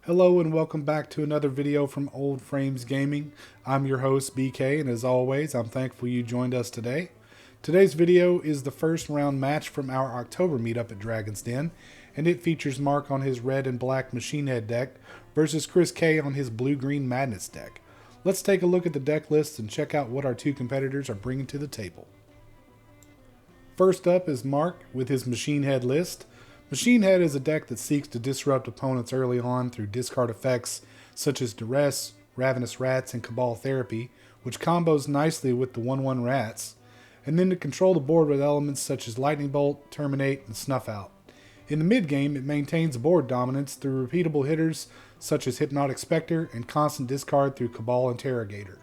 Hello and welcome back to another video from Old Frames Gaming. I'm your host BK, and as always I'm thankful you joined us today. Today's video is the first round match from our October meetup at Dragon's Den, and it features Mark on his red and black Machinehead deck versus Chris K on his blue-green Madness deck. Let's take a look at the deck lists and check out what our two competitors are bringing to the table. First up is Mark with his Machinehead list. Machinehead is a deck that seeks to disrupt opponents early on through discard effects such as Duress, Ravenous Rats, and Cabal Therapy, which combos nicely with the 1/1 Rats, and then to control the board with elements such as Lightning Bolt, Terminate, and Snuff Out. In the mid-game, it maintains board dominance through repeatable hitters such as Hypnotic Spectre and constant discard through Cabal Interrogator.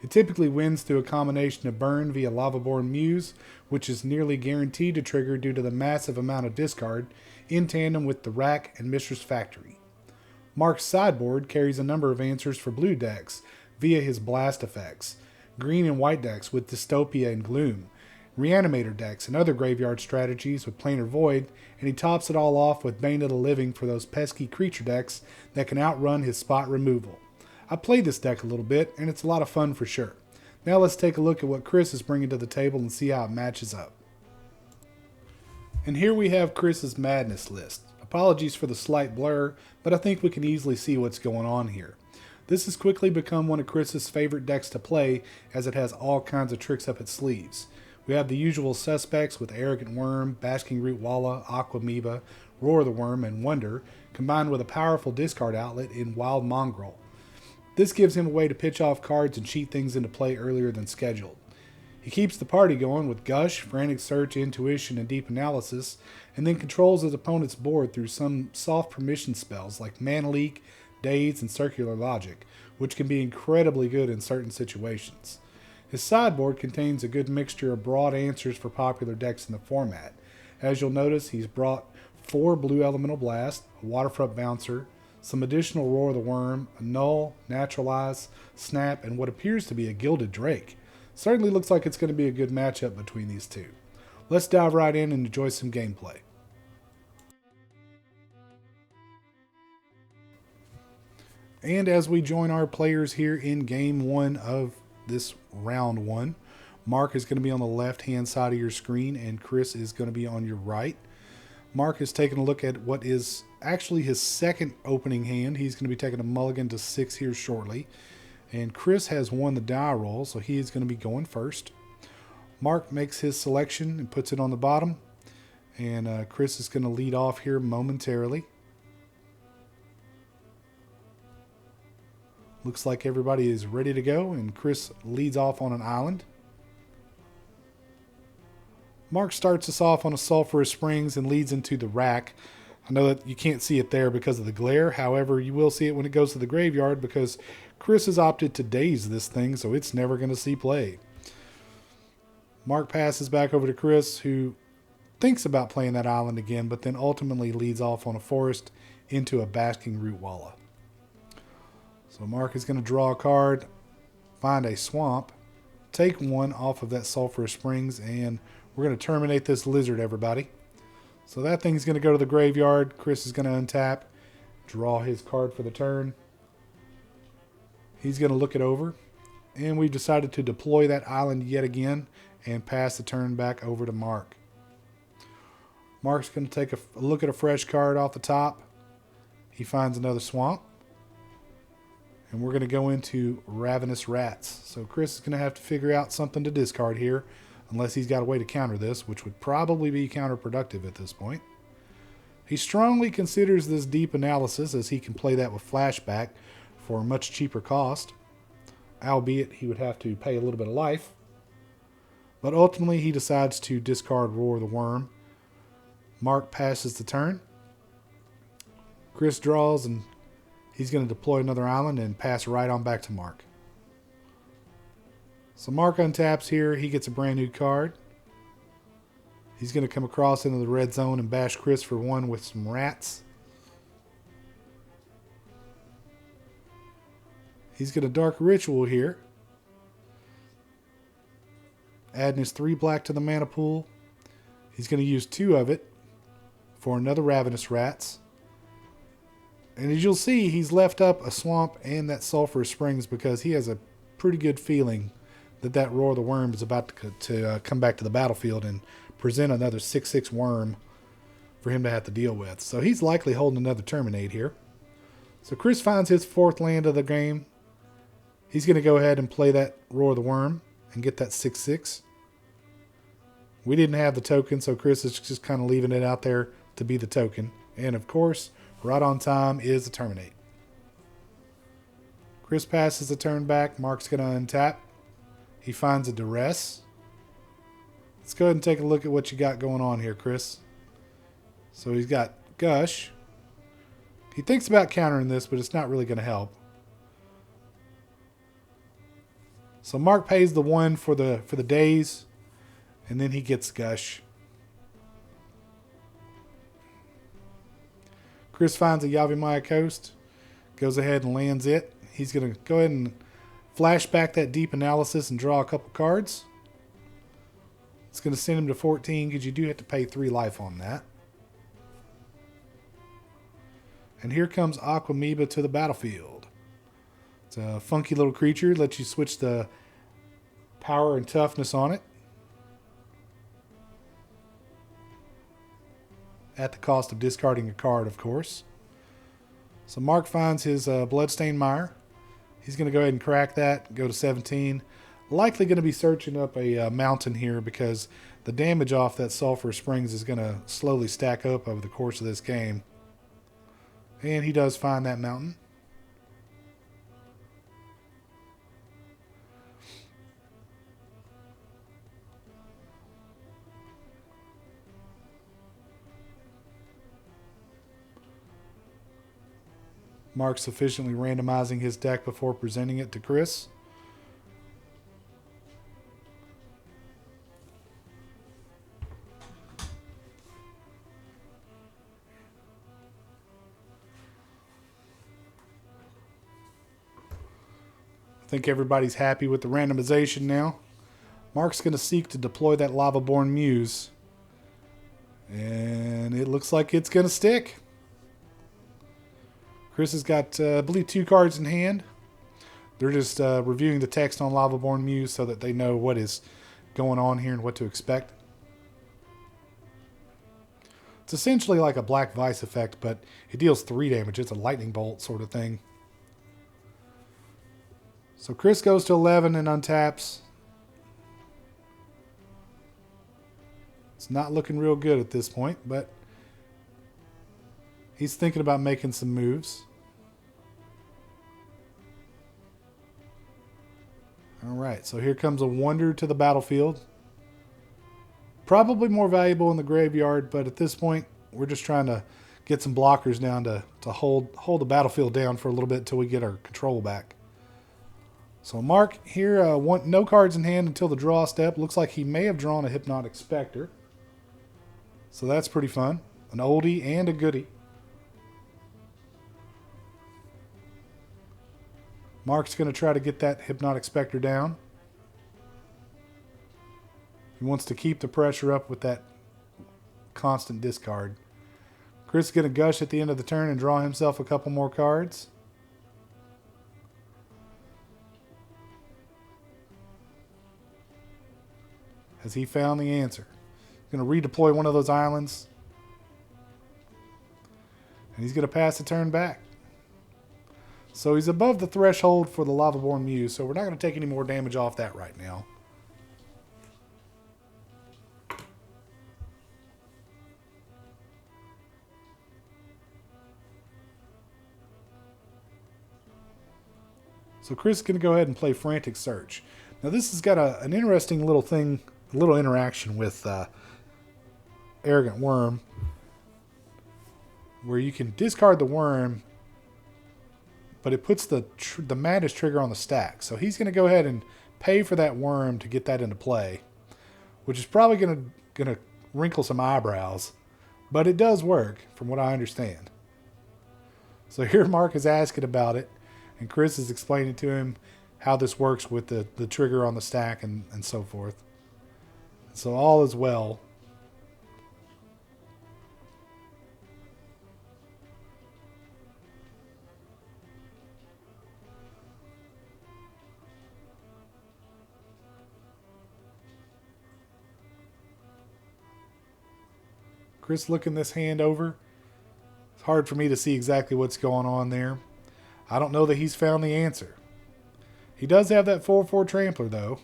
It typically wins through a combination of burn via Lavaborn Muse, which is nearly guaranteed to trigger due to the massive amount of discard, in tandem with the Rack and Mistress Factory. Mark's sideboard carries a number of answers for blue decks via his blast effects, green and white decks with Dystopia and Gloom, Reanimator decks and other graveyard strategies with Planar Void, and he tops it all off with Bane of the Living for those pesky creature decks that can outrun his spot removal. I played this deck a little bit, and it's a lot of fun for sure. Now let's take a look at what Chris is bringing to the table and see how it matches up. And here we have Chris's Madness list. Apologies for the slight blur, but I think we can easily see what's going on here. This has quickly become one of Chris's favorite decks to play, as it has all kinds of tricks up its sleeves. We have the usual suspects with Arrogant Worm, Basking Root Walla, Aquamoeba, Roar the Worm, and Wonder, combined with a powerful discard outlet in Wild Mongrel. This gives him a way to pitch off cards and cheat things into play earlier than scheduled. He keeps the party going with Gush, Frantic Search, Intuition, and Deep Analysis, and then controls his opponent's board through some soft permission spells like Mana Leak, Daze, and Circular Logic, which can be incredibly good in certain situations. His sideboard contains a good mixture of broad answers for popular decks in the format. As you'll notice, he's brought 4 Blue Elemental Blast, a Waterfront Bouncer, some additional Roar the Worm, a Null, Naturalize, Snap, and what appears to be a Gilded Drake. Certainly looks like it's going to be a good matchup between these two. Let's dive right in and enjoy some gameplay. And as we join our players here in game 1 of this round 1, Mark is going to be on the left hand side of your screen and Chris is going to be on your right. Mark is taking a look at what is actually his second opening hand. He's going to be taking a mulligan to 6 here shortly. And Chris has won the die roll, so he is going to be going first. Mark makes his selection and puts it on the bottom. And Chris is going to lead off here momentarily. Looks like everybody is ready to go, and Chris leads off on an island. Mark starts us off on a Sulphurous Springs and leads into the Rack. I know that you can't see it there because of the glare. However, you will see it when it goes to the graveyard because Chris has opted to daze this thing, so it's never going to see play. Mark passes back over to Chris, who thinks about playing that island again, but then ultimately leads off on a forest into a Basking Root Walla. So Mark is going to draw a card, find a swamp, take one off of that Sulphurous Springs, and we're going to terminate this lizard, everybody. So that thing's going to go to the graveyard. Chris is going to untap, draw his card for the turn. He's going to look it over. And we've decided to deploy that island yet again and pass the turn back over to Mark. Mark's going to take a look at a fresh card off the top. He finds another swamp. And we're going to go into Ravenous Rats. So Chris is going to have to figure out something to discard here, unless he's got a way to counter this, which would probably be counterproductive at this point. He strongly considers this Deep Analysis, as he can play that with Flashback for a much cheaper cost, albeit he would have to pay a little bit of life. But ultimately he decides to discard Roar the Worm. Mark passes the turn. Chris draws, and he's going to deploy another island and pass right on back to Mark. So Mark untaps here. He gets a brand new card. He's going to come across into the red zone and bash Chris for 1 with some rats. He's got a Dark Ritual here. Adding his 3 black to the mana pool. He's going to use 2 of it for another Ravenous Rats. And as you'll see, he's left up a swamp and that sulfurous springs because he has a pretty good feeling that that roar of the worm is about to come back to the battlefield and present another 6/6 worm for him to have to deal with. So he's likely holding another terminate here. So Chris finds his 4th land of the game. He's going to go ahead and play that roar of the worm and get that 6/6. We didn't have the token, so Chris is just kind of leaving it out there to be the token. And of course, right on time is the terminate. Chris passes the turn back. Mark's going to untap. He finds a duress. Let's go ahead and take a look at what you got going on here, Chris. So he's got Gush. He thinks about countering this, but it's not really going to help. So Mark pays the 1 for the days, and then he gets Gush. Chris finds a Yavimaya Coast, goes ahead and lands it. He's going to go ahead and flash back that deep analysis and draw a couple cards. It's going to send him to 14 because you do have to pay 3 life on that. And here comes Aquamoeba to the battlefield. It's a funky little creature. Lets you switch the power and toughness on it at the cost of discarding a card, of course. So Mark finds his Bloodstained Mire. He's going to go ahead and crack that, go to 17. Likely going to be searching up a mountain here because the damage off that Sulphur Springs is going to slowly stack up over the course of this game. And he does find that mountain. Mark sufficiently randomizing his deck before presenting it to Chris. I think everybody's happy with the randomization now. Mark's going to seek to deploy that Lava-Born Muse. And it looks like it's going to stick. Chris has got, I believe, 2 cards in hand. They're just reviewing the text on Lava-Born Muse so that they know what is going on here and what to expect. It's essentially like a Black Vice effect, but it deals 3 damage. It's a lightning bolt sort of thing. So Chris goes to 11 and untaps. It's not looking real good at this point, but he's thinking about making some moves. Alright, so here comes a Wonder to the battlefield. Probably more valuable in the graveyard, but at this point, we're just trying to get some blockers down to hold the battlefield down for a little bit until we get our control back. So Mark here, no cards in hand until the draw step. Looks like he may have drawn a Hypnotic Spectre. So that's pretty fun. An oldie and a goodie. Mark's going to try to get that Hypnotic Spectre down. He wants to keep the pressure up with that constant discard. Chris is going to Gush at the end of the turn and draw himself a couple more cards. Has he found the answer? He's going to redeploy one of those islands. And he's going to pass the turn back. So he's above the threshold for the Lava-Born Muse, so we're not going to take any more damage off that right now. So Chris is going to go ahead and play Frantic Search. Now this has got an interesting little thing, a little interaction with Arrogant Worm, where you can discard the worm, but it puts the Madness trigger on the stack. So he's going to go ahead and pay for that worm to get that into play, which is probably going to wrinkle some eyebrows, but it does work from what I understand. So here Mark is asking about it, and Chris is explaining to him how this works with the trigger on the stack and so forth. So all is well. Chris looking this hand over. It's hard for me to see exactly what's going on there. I don't know that he's found the answer. He does have that 4-4 trampler, though.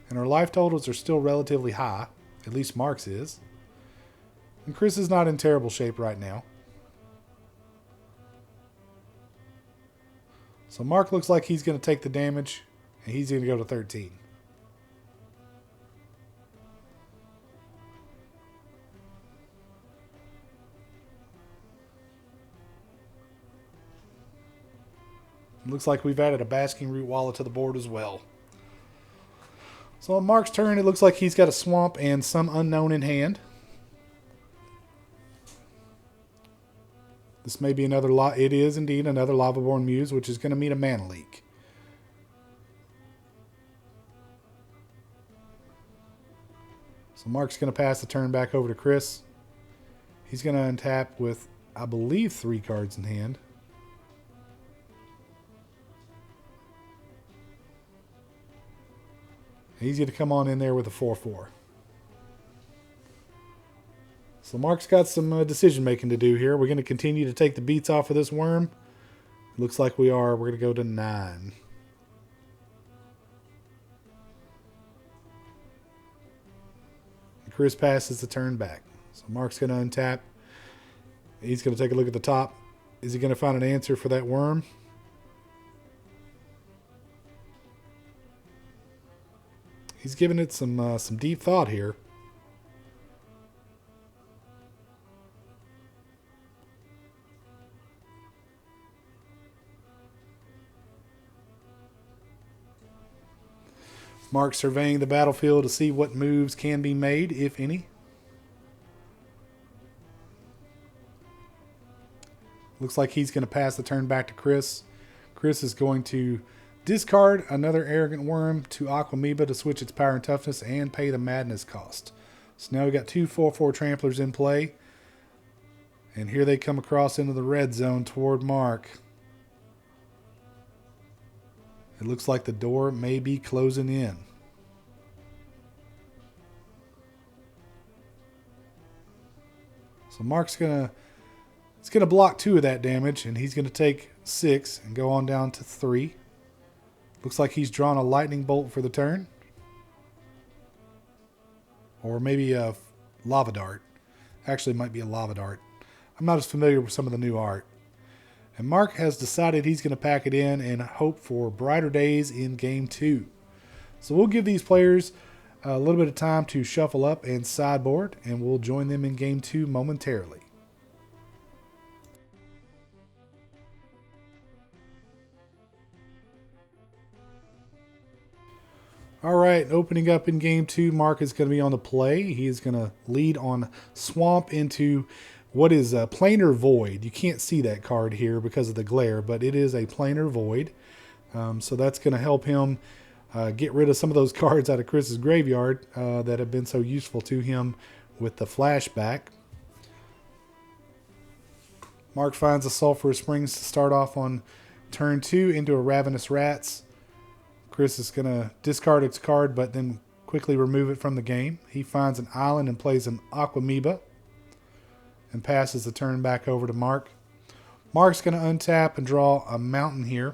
And our life totals are still relatively high. At least Mark's is. And Chris is not in terrible shape right now. So Mark looks like he's going to take the damage. And he's going to go to 13. Looks like we've added a basking root wallet to the board as well. So on Mark's turn, it looks like he's got a swamp and some unknown in hand. This may be another it is indeed another Lavaborn Muse, which is going to mean a mana leak. So Mark's going to pass the turn back over to Chris. He's going to untap with, I believe, 3 cards in hand. He's going to come on in there with a 4-4. So Mark's got some decision making to do here. We're going to continue to take the beats off of this worm. Looks like we are. We're going to go to 9. And Chris passes the turn back. So Mark's going to untap. He's going to take a look at the top. Is he going to find an answer for that worm? He's giving it some deep thought here. Mark surveying the battlefield to see what moves can be made, if any. Looks like he's going to pass the turn back to Chris. Chris is going to discard another Arrogant Worm to Aquamoeba to switch its power and toughness and pay the madness cost. So now we've got 2 4-4 tramplers in play. And here they come across into the red zone toward Mark. It looks like the door may be closing in. So Mark's gonna block 2 of that damage, and he's gonna take 6 and go on down to 3. Looks like he's drawn a lightning bolt for the turn. Or maybe a lava dart. Actually, it might be a lava dart. I'm not as familiar with some of the new art. And Mark has decided he's going to pack it in and hope for brighter days in Game 2. So we'll give these players a little bit of time to shuffle up and sideboard, and we'll join them in Game 2 momentarily. All right, opening up in Game 2, Mark is going to be on the play. He is going to lead on Swamp into what is a Planar Void. You can't see that card here because of the glare, but it is a Planar Void. So that's going to help him get rid of some of those cards out of Chris's graveyard that have been so useful to him with the flashback. Mark finds a Sulphurous Springs to start off on turn 2 into a Ravenous Rats. Chris is going to discard its card, but then quickly remove it from the game. He finds an island and plays an Aquamoeba and passes the turn back over to Mark. Mark's going to untap and draw a mountain here,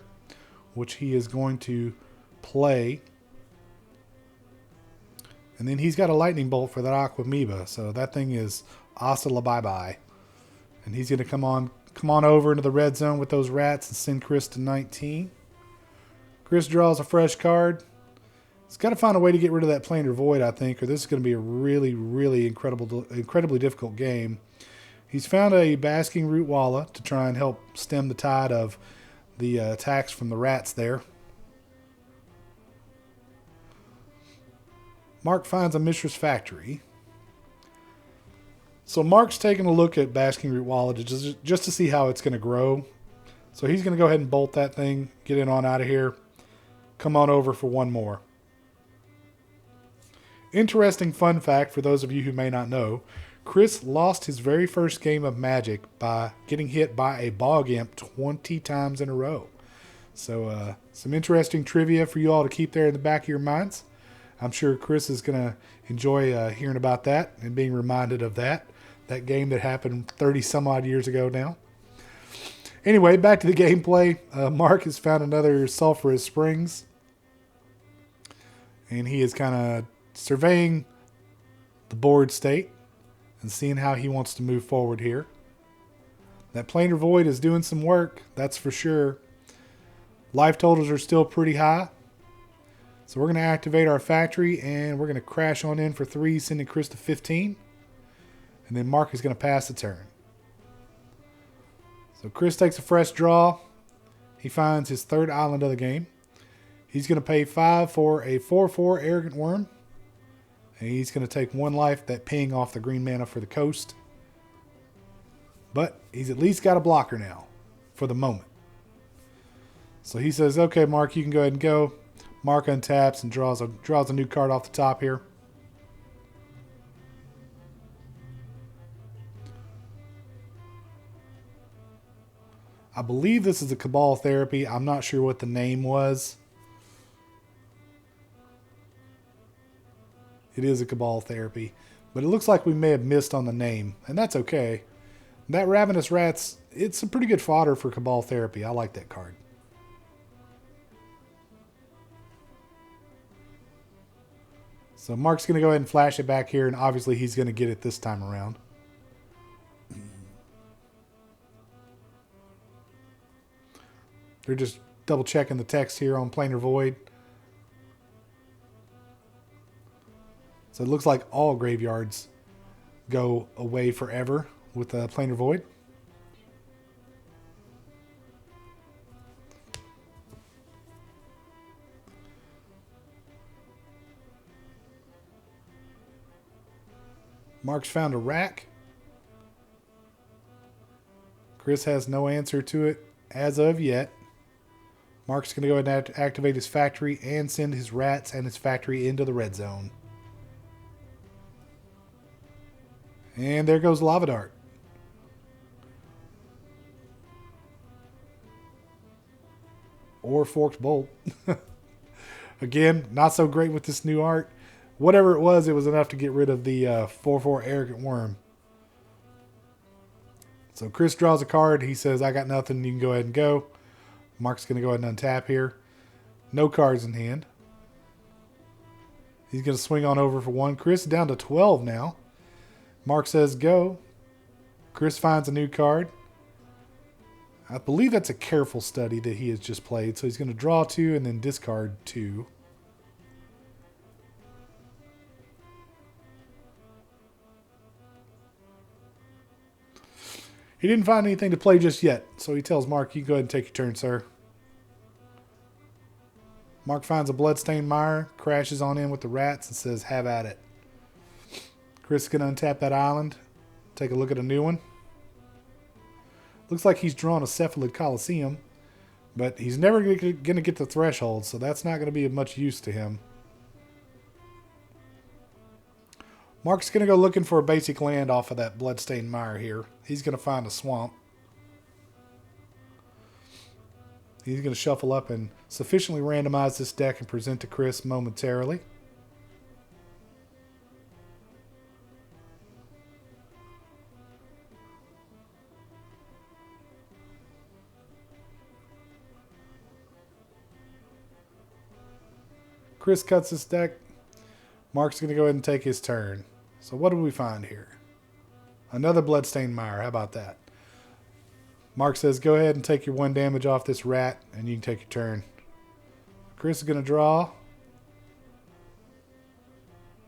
which he is going to play. And then he's got a lightning bolt for that Aquamoeba, so that thing is hasta la bye-bye. And he's going to come on over into the red zone with those rats and send Chris to 19. Chris draws a fresh card. He's got to find a way to get rid of that Planar Void, I think, or this is going to be a really, really incredibly difficult game. He's found a Basking Root Walla to try and help stem the tide of the attacks from the rats there. Mark finds a Mishra's Factory. So Mark's taking a look at Basking Root Walla just to see how it's going to grow. So he's going to go ahead and bolt that thing, get it on out of here. Come on over for one more. Interesting fun fact for those of you who may not know, Chris lost his very first game of Magic by getting hit by a Bog Imp 20 times in a row. So some interesting trivia for you all to keep there in the back of your minds. I'm sure Chris is going to enjoy hearing about that and being reminded of that game that happened 30 some odd years ago now. Anyway, back to the gameplay. Mark has found another sulfurous springs, and he is kind of surveying the board state and seeing how he wants to move forward here. That planar void is doing some work, that's for sure. Life totals are still pretty high. So we're going to activate our factory, and we're going to crash on in for 3, sending Chris to 15. And then Mark is going to pass the turn. So Chris takes a fresh draw. He finds his third island of the game. He's going to pay 5 for a 4/4 Arrogant Worm. And he's going to take 1 life, that ping off the green mana for the coast. But he's at least got a blocker now, for the moment. So he says, okay, Mark, you can go ahead and go. Mark untaps and draws a new card off the top here. I believe this is a Cabal Therapy. I'm not sure what the name was. It is a Cabal Therapy. But it looks like we may have missed on the name. And that's okay. That Ravenous Rats, it's a pretty good fodder for Cabal Therapy. I like that card. So Mark's going to go ahead and flash it back here. And obviously he's going to get it this time around. They're just double checking the text here on Planar Void. So it looks like all graveyards go away forever with Planar Void. Mark's found a rack. Chris has no answer to it as of yet. Mark's going to go ahead and activate his factory and send his rats and his factory into the red zone. And there goes Lava Dart. Or Forked Bolt. Again, not so great with this new art. Whatever it was enough to get rid of the 4/4 Arrogant Worm. So Chris draws a card. He says, I got nothing. You can go ahead and go. Mark's going to go ahead and untap here. No cards in hand. He's going to swing on over for 1. Chris is down to 12 now. Mark says go. Chris finds a new card. I believe that's a Careful Study that he has just played. So he's going to draw 2 and then discard 2. He didn't find anything to play just yet, so he tells Mark, you can go ahead and take your turn, sir. Mark finds a Bloodstained Mire, crashes on in with the rats, and says, have at it. Chris is going to untap that island, take a look at a new one. Looks like he's drawn a Cephalid Coliseum, but he's never going to get the Threshold, so that's not going to be of much use to him. Mark's going to go looking for a basic land off of that Bloodstained Mire here. He's going to find a swamp. He's going to shuffle up and sufficiently randomize this deck and present to Chris momentarily. Chris cuts this deck. Mark's going to go ahead and take his turn. So what do we find here? Another Bloodstained Mire. How about that? Mark says, go ahead and take your 1 damage off this rat, and you can take your turn. Chris is going to draw.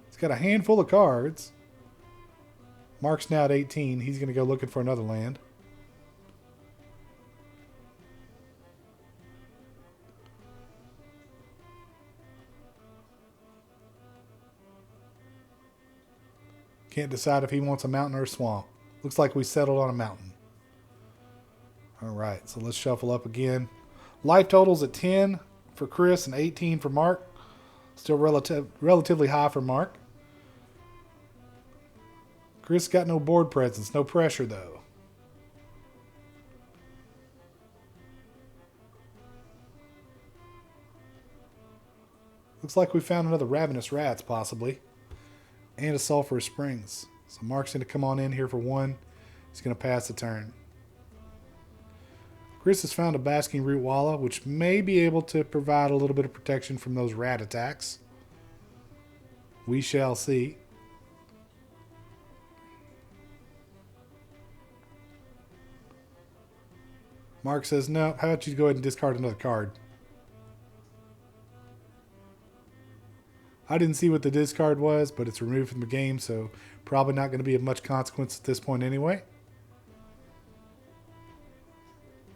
He's got a handful of cards. Mark's now at 18. He's going to go looking for another land. Can't decide if he wants a mountain or a swamp. Looks like we settled on a mountain. Alright, so let's shuffle up again. Life totals at 10 for Chris and 18 for Mark. Still relatively high for Mark. Chris got no board presence, no pressure though. Looks like we found another ravenous rats, possibly. And a sulfurous springs. So Mark's going to come on in here for one. He's going to pass the turn. Chris has found a basking root walla, which may be able to provide a little bit of protection from those rat attacks. We shall see. Mark says, no, how about you go ahead and discard another card? I didn't see what the discard was, but it's removed from the game, so probably not going to be of much consequence at this point anyway.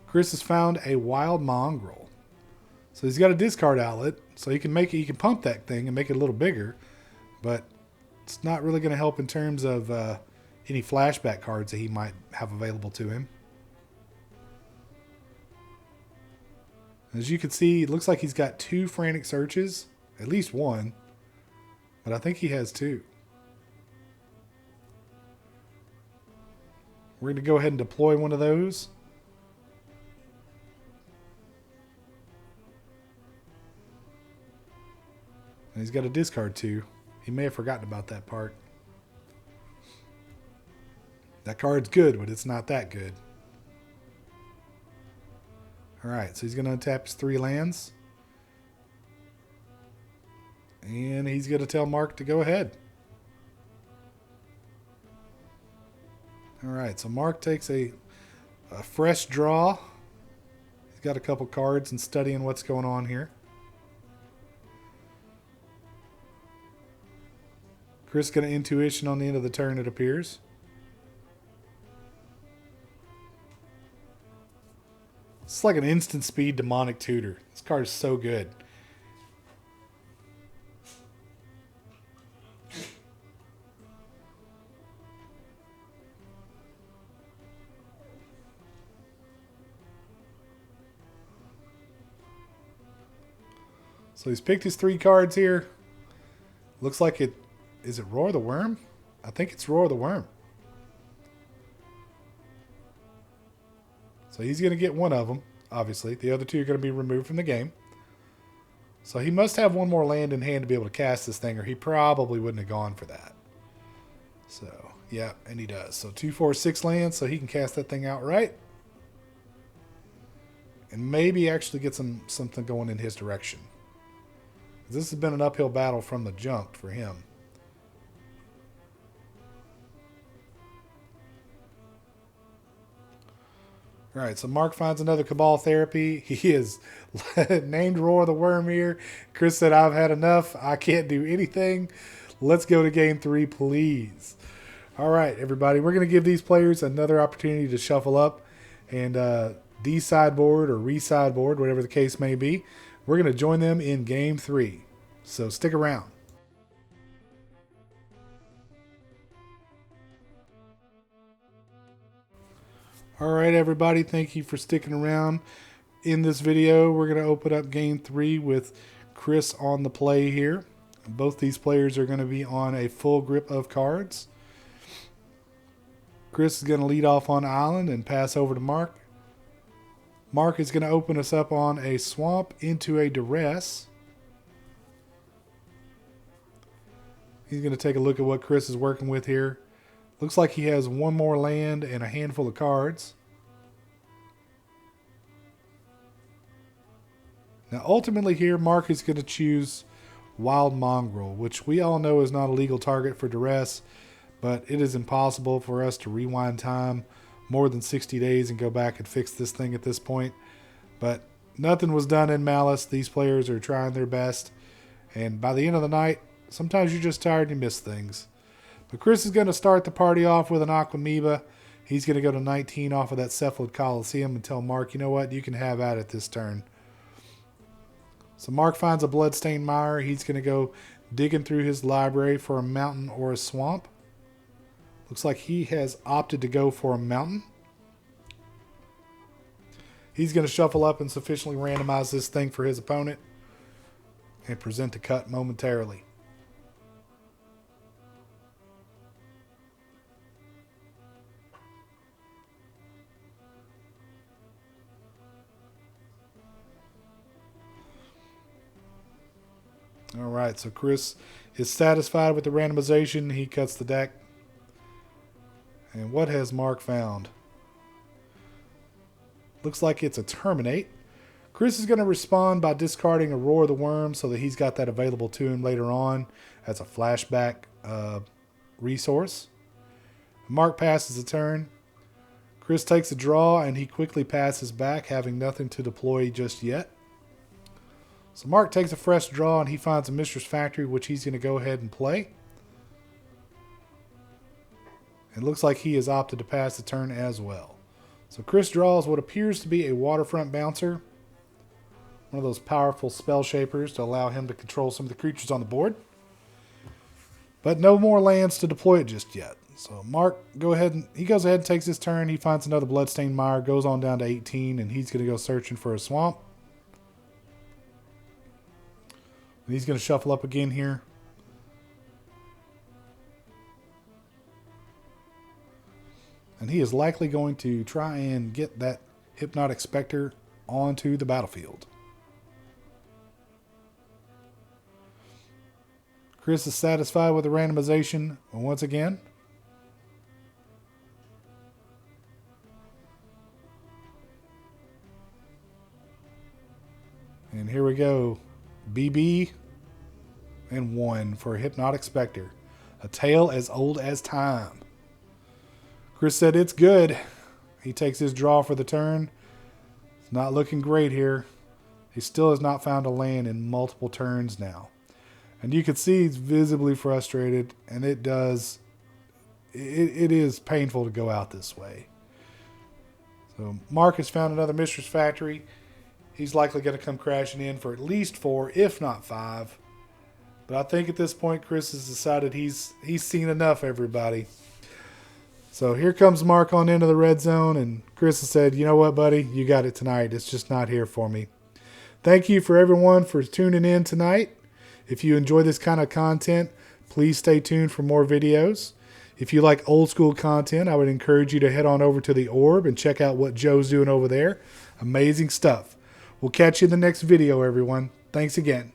Chris has found a wild mongrel. So he's got a discard outlet, so he can pump that thing and make it a little bigger, but it's not really going to help in terms of any flashback cards that he might have available to him. As you can see, it looks like he's got 2 frantic searches, at least one, but I think he has 2. We're going to go ahead and deploy one of those. And he's got a discard 2. He may have forgotten about that part. That card's good, but it's not that good. Alright, so he's going to untap his 3 lands. And he's going to tell Mark to go ahead. Alright, so Mark takes a fresh draw. He's got a couple cards and studying what's going on here. Chris got an intuition on the end of the turn, it appears. It's like an instant speed demonic tutor. This card is so good. So he's picked his 3 cards here. Looks like it... Is it Roar the Worm? I think it's Roar the Worm. So he's going to get one of them, obviously. The other 2 are going to be removed from the game. So he must have one more land in hand to be able to cast this thing, or he probably wouldn't have gone for that. So, yeah, and he does. So 2, 4, 6 lands, so he can cast that thing outright. And maybe actually get something going in his direction. This has been an uphill battle from the jump for him. Alright, so Mark finds another Cabal Therapy. He is named Roar the Worm here. Chris said, I've had enough. I can't do anything. Let's go to game 3, please. Alright, everybody. We're going to give these players another opportunity to shuffle up and de-sideboard or re-sideboard, whatever the case may be. We're going to join them in game 3. So stick around. Alright everybody, thank you for sticking around. In this video, we're going to open up game 3 with Chris on the play here. Both these players are going to be on a full grip of cards. Chris is going to lead off on Island and pass over to Mark. Mark is going to open us up on a Swamp into a Duress. He's going to take a look at what Chris is working with here. Looks like he has one more land and a handful of cards. Now ultimately here, Mark is going to choose Wild Mongrel, which we all know is not a legal target for Duress, but it is impossible for us to rewind time more than 60 days and go back and fix this thing at this point. But nothing was done in malice. These players are trying their best, and by the end of the night, sometimes you're just tired and you miss things. But Chris is going to start the party off with an Aquamoeba. He's going to go to 19 off of that Cephalid Coliseum and tell Mark, you know what, you can have at it this turn. So Mark finds a Bloodstained Mire. He's going to go digging through his library for a mountain or a swamp. Looks like he has opted to go for a mountain. He's going to shuffle up and sufficiently randomize this thing for his opponent and present the cut momentarily. All right, so Chris is satisfied with the randomization. He cuts the deck. And what has Mark found? Looks like it's a terminate. Chris is going to respond by discarding a Roar of the Worm so that he's got that available to him later on as a flashback resource. Mark passes a turn. Chris takes a draw and he quickly passes back, having nothing to deploy just yet. So Mark takes a fresh draw and he finds a Mistress Factory, which he's going to go ahead and play. It looks like he has opted to pass the turn as well. So Chris draws what appears to be a Waterfront Bouncer. One of those powerful spell shapers to allow him to control some of the creatures on the board. But no more lands to deploy it just yet. So Mark goes ahead and takes his turn. He finds another Bloodstained Mire, goes on down to 18, and he's going to go searching for a swamp. And he's going to shuffle up again here. And he is likely going to try and get that Hypnotic Spectre onto the battlefield. Chris is satisfied with the randomization once again. And here we go. BB and 1 for Hypnotic Spectre. A tale as old as time. Chris said it's good. He takes his draw for the turn. It's not looking great here. He still has not found a land in multiple turns now. And you can see he's visibly frustrated, and it is painful to go out this way. So Mark has found another Mistress Factory. He's likely going to come crashing in for at least 4, if not 5. But I think at this point, Chris has decided he's seen enough, everybody. So here comes Mark on into the red zone, and Chris has said, you know what, buddy? You got it tonight. It's just not here for me. Thank you for everyone for tuning in tonight. If you enjoy this kind of content, please stay tuned for more videos. If you like old school content, I would encourage you to head on over to the Orb and check out what Joe's doing over there. Amazing stuff. We'll catch you in the next video, everyone. Thanks again.